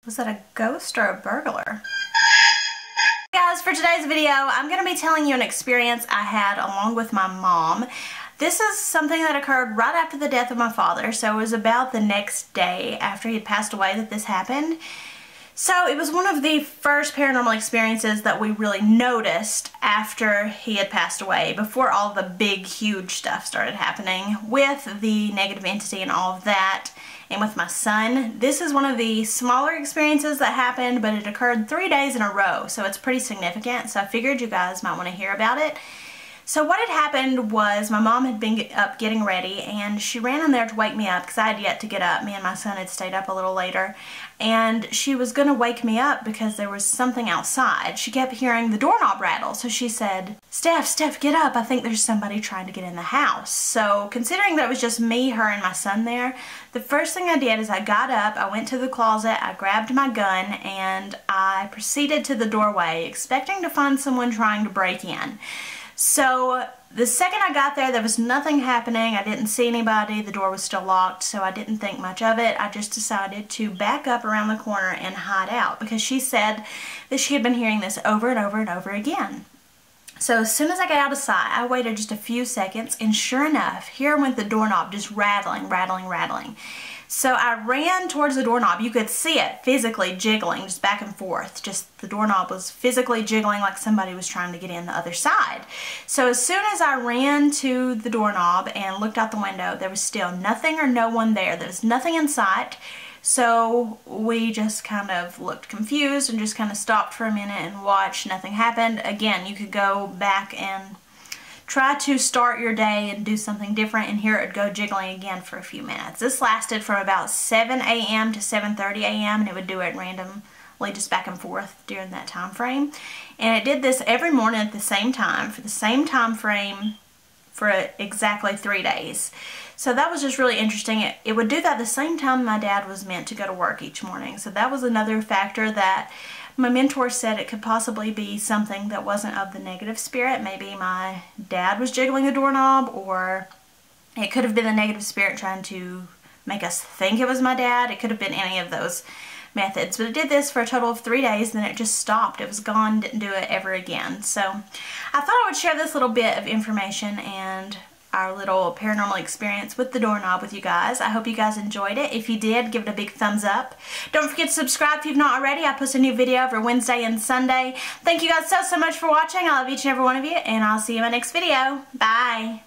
Was that a ghost or a burglar? Hey guys, for today's video, I'm going to be telling you an experience I had along with my mom. This is something that occurred right after the death of my father, so it was about the next day after he had passed away that this happened. So it was one of the first paranormal experiences that we really noticed after he had passed away, before all the big, huge stuff started happening with the negative entity and all of that, and with my son. This is one of the smaller experiences that happened, but it occurred 3 days in a row, so it's pretty significant, so I figured you guys might want to hear about it. So what had happened was my mom had been up getting ready, and she ran in there to wake me up because I had yet to get up. Me and my son had stayed up a little later, and she was going to wake me up because there was something outside. She kept hearing the doorknob rattle, so she said, Steph, get up. I think there's somebody trying to get in the house." So considering that it was just me, her, and my son there, the first thing I did is I got up, I went to the closet, I grabbed my gun, and I proceeded to the doorway, expecting to find someone trying to break in. So the second I got there was nothing happening. I didn't see anybody. The door was still locked, so I didn't think much of it. I just decided to back up around the corner and hide out because she said that she had been hearing this over and over and over again. So as soon as I got out of sight, I waited just a few seconds, and sure enough, here went the doorknob just rattling. So I ran towards the doorknob. You could see it physically jiggling just back and forth. Just the doorknob was physically jiggling like somebody was trying to get in the other side. So as soon as I ran to the doorknob and looked out the window, there was still nothing or no one there. There was nothing in sight. So we just kind of looked confused and just kind of stopped for a minute and watched. Nothing happened. Again, you could go back and try to start your day and do something different, and here it would go jiggling again for a few minutes. This lasted from about 7 a.m. to 7:30 a.m. and it would do it randomly just back and forth during that time frame. And it did this every morning at the same time for the same time frame for exactly 3 days. So that was just really interesting. It would do that the same time my dad was meant to go to work each morning. So that was another factor that my mentor said it could possibly be something that wasn't of the negative spirit. Maybe my dad was jiggling the doorknob, or it could have been the negative spirit trying to make us think it was my dad. It could have been any of those methods. But it did this for a total of 3 days, then it just stopped. It was gone, didn't do it ever again. So I thought I would share this little bit of information and our little paranormal experience with the doorknob with you guys. I hope you guys enjoyed it. If you did, give it a big thumbs up. Don't forget to subscribe if you've not already. I post a new video every Wednesday and Sunday. Thank you guys so much for watching. I love each and every one of you, and I'll see you in my next video. Bye!